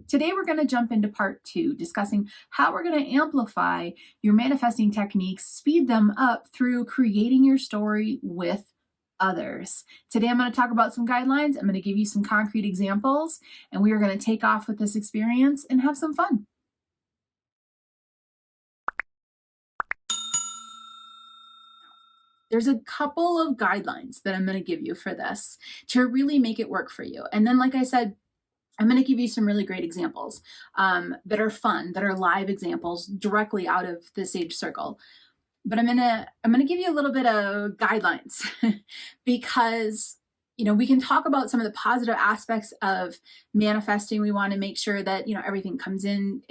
Today, we're going to jump into part 2, discussing how we're going to amplify your manifesting techniques, speed them up through creating your story with others. Today, I'm going to talk about some guidelines. I'm going to give you some concrete examples, and we are going to take off with this experience and have some fun. There's a couple of guidelines that I'm going to give you for this to really make it work for you. And then, like I said, I'm going to give you some really great examples that are fun, that are live examples directly out of the Sage Circle. But I'm gonna give you a little bit of guidelines because we can talk about some of the positive aspects of manifesting. We want to make sure that everything comes in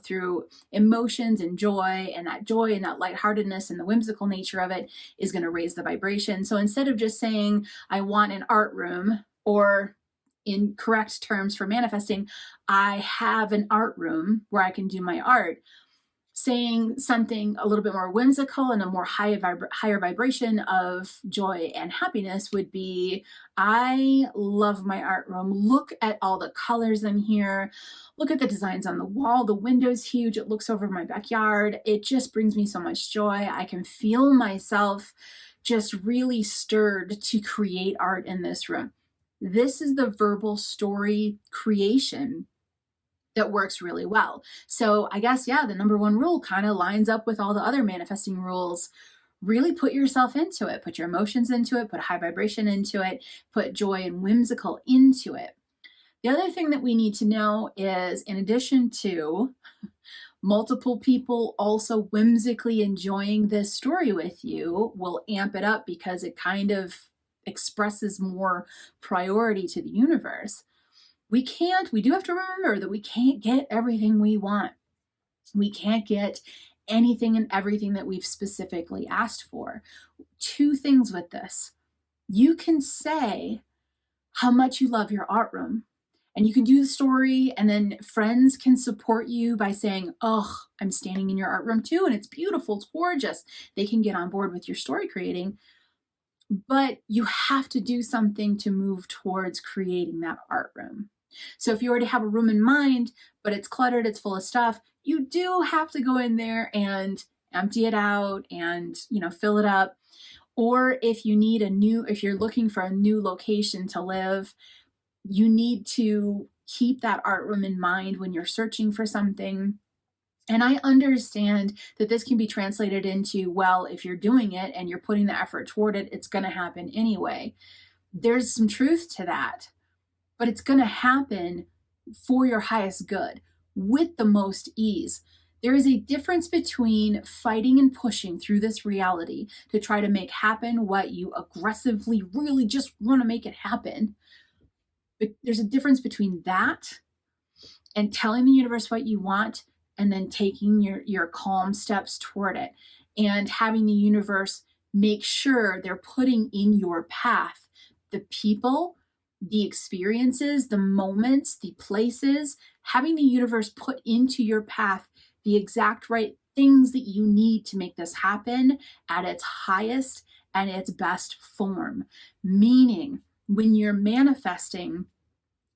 through emotions and joy, and that lightheartedness and the whimsical nature of it is going to raise the vibration. So instead of just saying I want an art room, or in correct terms for manifesting, I have an art room where I can do my art, saying something a little bit more whimsical and a more higher vibration of joy and happiness would be, I love my art room. Look at all the colors in here. Look at the designs on the wall. The window's huge. It looks over my backyard. It just brings me so much joy. I can feel myself just really stirred to create art in this room. This is the verbal story creation that works really well. So I guess, the number one rule kind of lines up with all the other manifesting rules. Really put yourself into it, put your emotions into it, put high vibration into it, put joy and whimsical into it. The other thing that we need to know is, in addition to multiple people also whimsically enjoying this story with you, will amp it up because it kind of expresses more priority to the universe. We do have to remember that we can't get everything we want. We can't get anything and everything that we've specifically asked for. Two things with this. You can say how much you love your art room, and you can do the story, and then friends can support you by saying, oh, I'm standing in your art room too, and it's beautiful, it's gorgeous. They can get on board with your story creating. But you have to do something to move towards creating that art room. So if you already have a room in mind, but it's cluttered, it's full of stuff, you do have to go in there and empty it out and, fill it up. Or if you're looking for a new location to live, you need to keep that art room in mind when you're searching for something. And I understand that this can be translated into, well, if you're doing it and you're putting the effort toward it, it's going to happen anyway. There's some truth to that, but it's going to happen for your highest good with the most ease. There is a difference between fighting and pushing through this reality to try to make happen what you aggressively really just want to make it happen. But there's a difference between that and telling the universe what you want, and then taking your calm steps toward it and having the universe make sure they're putting in your path the people, the experiences, the moments, the places, having the universe put into your path the exact right things that you need to make this happen at its highest and its best form. Meaning, when you're manifesting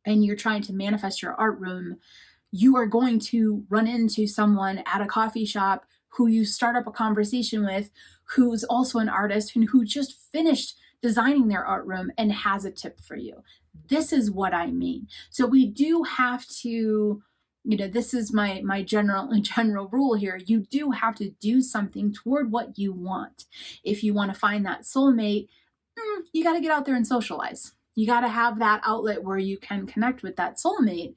and you're trying to manifest your art room, you are going to run into someone at a coffee shop who you start up a conversation with, who's also an artist and who just finished designing their art room and has a tip for you. This is what I mean. So we do have to, this is my general rule here. You do have to do something toward what you want. If you want to find that soulmate, you got to get out there and socialize. You got to have that outlet where you can connect with that soulmate.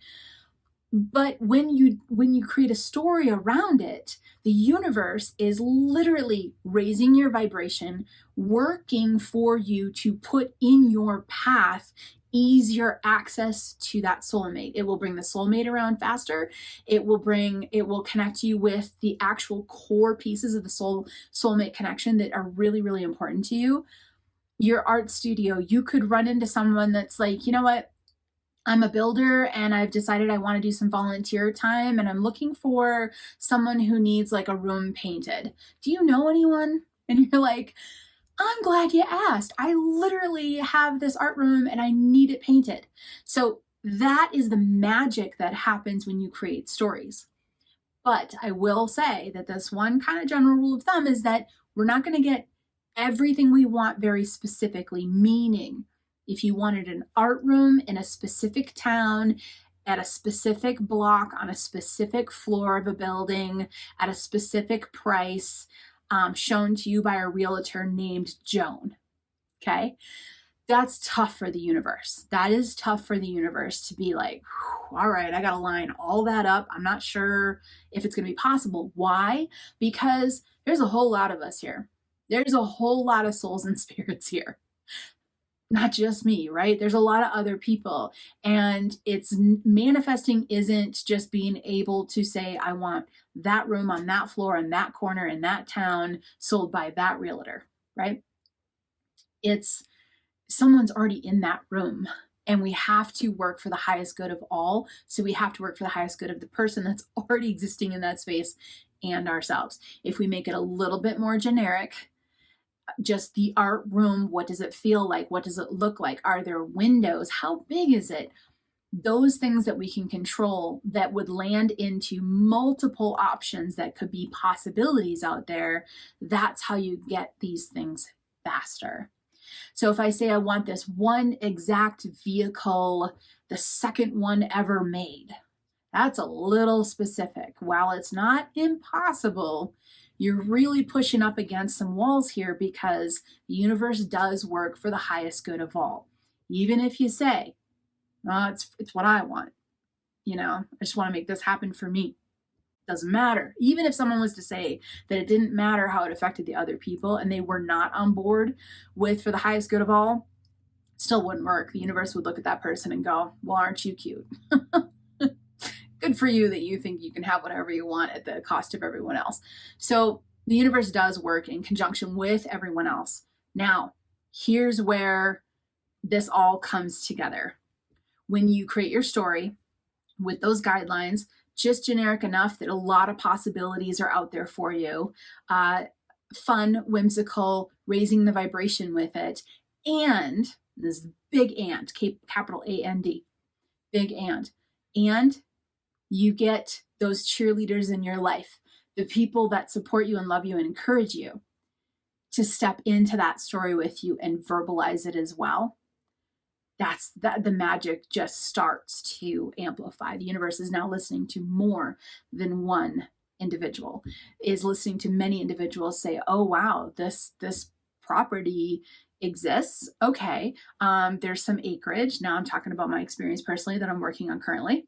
But when you create a story around it, the universe is literally raising your vibration, working for you to put in your path easier access to that soulmate. It will bring the soulmate around faster. It will connect you with the actual core pieces of the soulmate connection that are really, really important to you. Your art studio, you could run into someone that's like, you know what? I'm a builder and I've decided I want to do some volunteer time, and I'm looking for someone who needs like a room painted. Do you know anyone? And you're like, I'm glad you asked. I literally have this art room and I need it painted. So that is the magic that happens when you create stories. But I will say that this one kind of general rule of thumb is that we're not going to get everything we want very specifically, meaning if you wanted an art room in a specific town, at a specific block, on a specific floor of a building, at a specific price, shown to you by a realtor named Joan, okay? That's tough for the universe. That is tough for the universe to be like, all right, I got to line all that up. I'm not sure if it's going to be possible. Why? Because there's a whole lot of us here. There's a whole lot of souls and spirits here. Not just me, right? There's a lot of other people. And it's manifesting isn't just being able to say, I want that room on that floor in that corner in that town sold by that realtor, right? It's someone's already in that room, and we have to work for the highest good of all. So we have to work for the highest good of the person that's already existing in that space and ourselves. If we make it a little bit more generic, just the art room, what does it feel like? What does it look like? Are there windows? How big is it? Those things that we can control that would land into multiple options that could be possibilities out there. That's how you get these things faster. So if I say I want this one exact vehicle, the second one ever made, that's a little specific. While it's not impossible, you're really pushing up against some walls here, because the universe does work for the highest good of all. Even if you say, oh, it's what I want, I just want to make this happen for me. Doesn't matter. Even if someone was to say that it didn't matter how it affected the other people and they were not on board with for the highest good of all, it still wouldn't work. The universe would look at that person and go, well, aren't you cute? Good for you that you think you can have whatever you want at the cost of everyone else. So the universe does work in conjunction with everyone else. Now, here's where this all comes together. When you create your story with those guidelines, just generic enough that a lot of possibilities are out there for you, fun, whimsical, raising the vibration with it, and this big and, capital A-N-D, big and you get those cheerleaders in your life, the people that support you and love you and encourage you to step into that story with you and verbalize it as well. That's that the magic just starts to amplify. The universe is now listening to more than one individual, is listening to many individuals say, oh, wow, this property exists. Okay. There's some acreage. Now I'm talking about my experience personally that I'm working on currently.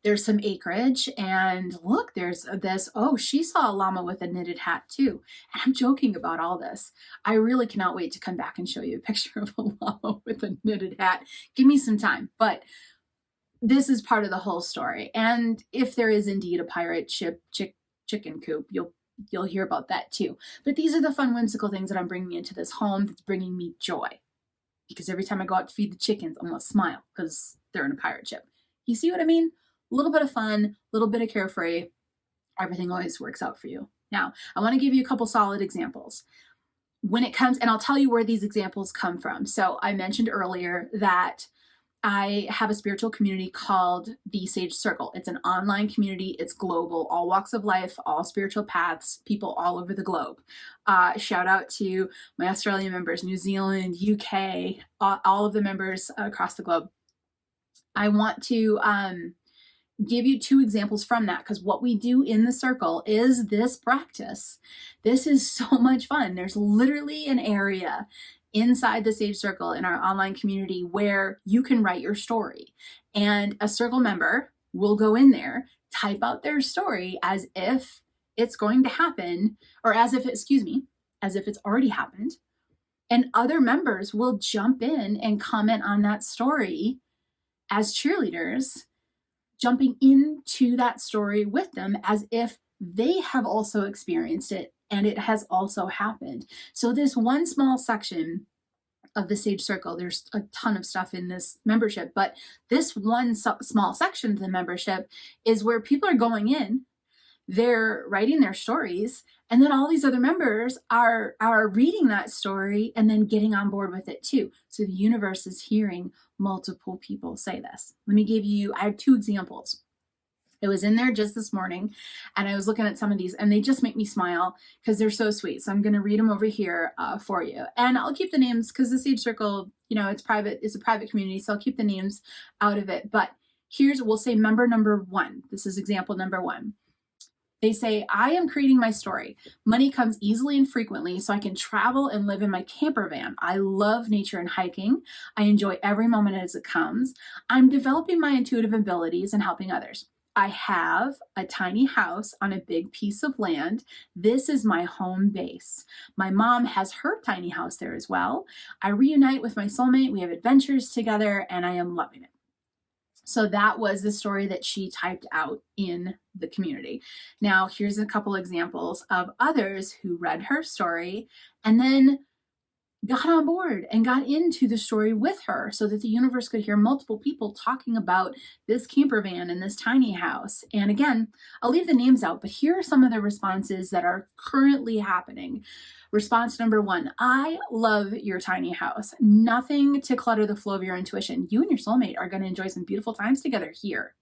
There's some acreage, and look, there's this, oh, she saw a llama with a knitted hat too. And I'm joking about all this. I really cannot wait to come back and show you a picture of a llama with a knitted hat. Give me some time. But this is part of the whole story. And if there is indeed a pirate ship chicken coop, you'll hear about that too. But these are the fun, whimsical things that I'm bringing into this home that's bringing me joy. Because every time I go out to feed the chickens, I'm going to smile because they're in a pirate ship. You see what I mean? A little bit of fun, a little bit of carefree. Everything always works out for you. Now, I want to give you a couple solid examples. When it comes, and I'll tell you where these examples come from. So I mentioned earlier that I have a spiritual community called the Sage Circle. It's an online community. It's global, all walks of life, all spiritual paths, people all over the globe. Shout out to my Australian members, New Zealand, UK, all of the members across the globe. I want to give you two examples from that, because what we do in the circle is this practice. This is so much fun. There's literally an area inside the Sage Circle in our online community where you can write your story, and a circle member will go in there, type out their story as if it's going to happen, or as if it's already happened. And other members will jump in and comment on that story as cheerleaders, jumping into that story with them as if they have also experienced it and it has also happened. So this one small section of the Sage Circle, there's a ton of stuff in this membership, but this one small section of the membership is where people are going in, they're writing their stories, and then all these other members are reading that story and then getting on board with it too. So the universe is hearing multiple people say this. I have 2 examples. It was in there just this morning, and I was looking at some of these, and they just make me smile because they're so sweet. So I'm going to read them over here for you, and I'll keep the names because the Sage Circle, it's private. It's a private community, so I'll keep the names out of it. But we'll say member number 1. This is example number 1. They say, I am creating my story. Money comes easily and frequently, so I can travel and live in my camper van. I love nature and hiking. I enjoy every moment as it comes. I'm developing my intuitive abilities and helping others. I have a tiny house on a big piece of land. This is my home base. My mom has her tiny house there as well. I reunite with my soulmate. We have adventures together, and I am loving it. So that was the story that she typed out in the community. Now, here's a couple examples of others who read her story and then got on board and got into the story with her so that the universe could hear multiple people talking about this camper van and this tiny house. And again, I'll leave the names out, but here are some of the responses that are currently happening. Response number 1, I love your tiny house. Nothing to clutter the flow of your intuition. You and your soulmate are going to enjoy some beautiful times together here.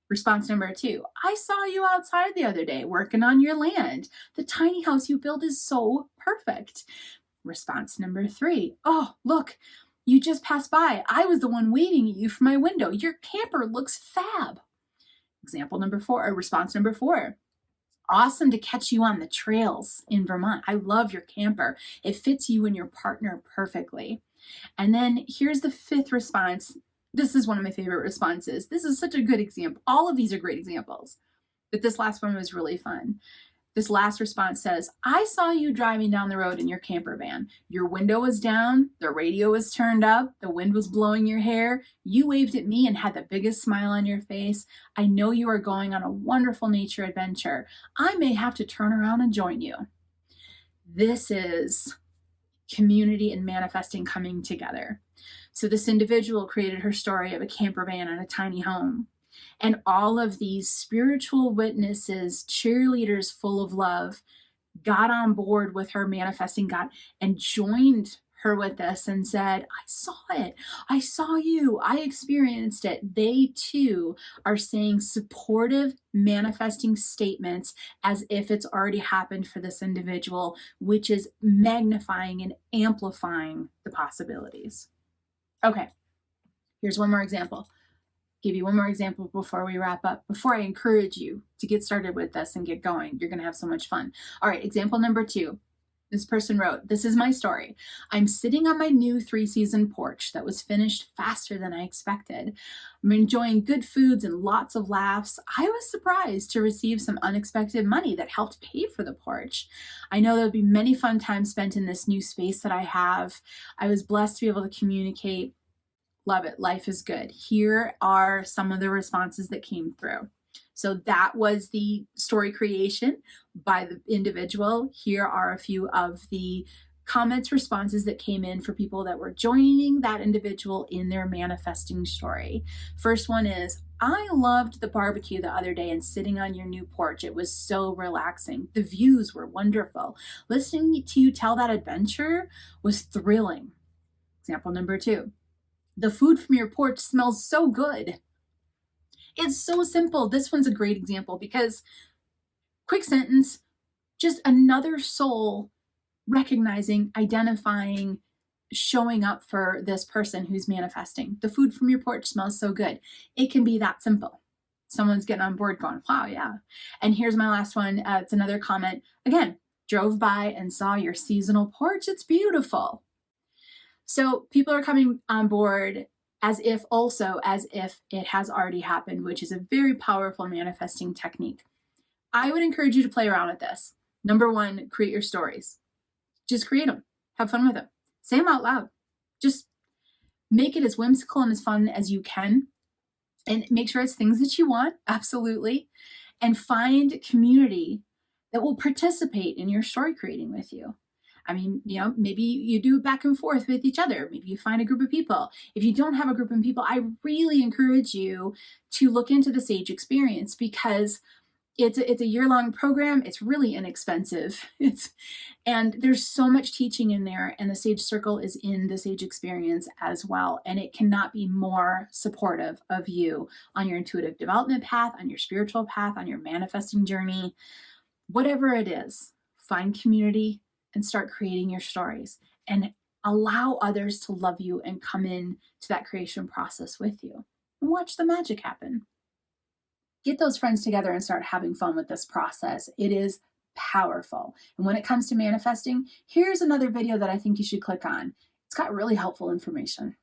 Response number 2, I saw you outside the other day working on your land. The tiny house you built is so perfect. Response number 3, oh, look, you just passed by. I was the one waving at you from my window. Your camper looks fab. Response number 4, awesome to catch you on the trails in Vermont. I love your camper. It fits you and your partner perfectly. And then here's the 5th response. This is one of my favorite responses. This is such a good example. All of these are great examples, but this last one was really fun. This last response says, I saw you driving down the road in your camper van. Your window was down, the radio was turned up, the wind was blowing your hair. You waved at me and had the biggest smile on your face. I know you are going on a wonderful nature adventure. I may have to turn around and join you. This is community and manifesting coming together. So this individual created her story of a camper van and a tiny home. And all of these spiritual witnesses, cheerleaders full of love, got on board with her manifesting God and joined her with this and said, I saw it. I saw you. I experienced it. They too are saying supportive manifesting statements as if it's already happened for this individual, which is magnifying and amplifying the possibilities. Okay, here's one more example. Give you one more example before we wrap up, before I encourage you to get started with this and get going. You're going to have so much fun. All right, example number 2. This person wrote, this is my story. I'm sitting on my new 3-season porch that was finished faster than I expected. I'm enjoying good foods and lots of laughs. I was surprised to receive some unexpected money that helped pay for the porch. I know there'll be many fun times spent in this new space that I have. I was blessed to be able to communicate. Love it. Life is good. Here are some of the responses that came through. So that was the story creation by the individual. Here are a few of the comments, responses that came in for people that were joining that individual in their manifesting story. First one is, I loved the barbecue the other day and sitting on your new porch. It was so relaxing. The views were wonderful. Listening to you tell that adventure was thrilling. Example number 2. The food from your porch smells so good. It's so simple. This one's a great example because, quick sentence, just another soul recognizing, identifying, showing up for this person who's manifesting. The food from your porch smells so good. It can be that simple. Someone's getting on board going, wow, yeah. And here's my last one. It's another comment. Again, drove by and saw your seasonal porch. It's beautiful. So people are coming on board as if it has already happened, which is a very powerful manifesting technique. I would encourage you to play around with this. Number 1, create your stories. Just create them. Have fun with them. Say them out loud. Just make it as whimsical and as fun as you can. And make sure it's things that you want, absolutely. And find community that will participate in your story creating with you. I mean, maybe you do it back and forth with each other. Maybe you find a group of people. If you don't have a group of people, I really encourage you to look into the Sage experience because It's a year-long program. It's really inexpensive. And there's so much teaching in there, and the Sage Circle is in the Sage Experience as well. And it cannot be more supportive of you on your intuitive development path, on your spiritual path, on your manifesting journey, whatever it is. Find community and start creating your stories, and allow others to love you and come in to that creation process with you, and watch the magic happen. Get those friends together and start having fun with this process. It is powerful. And when it comes to manifesting, here's another video that I think you should click on. It's got really helpful information.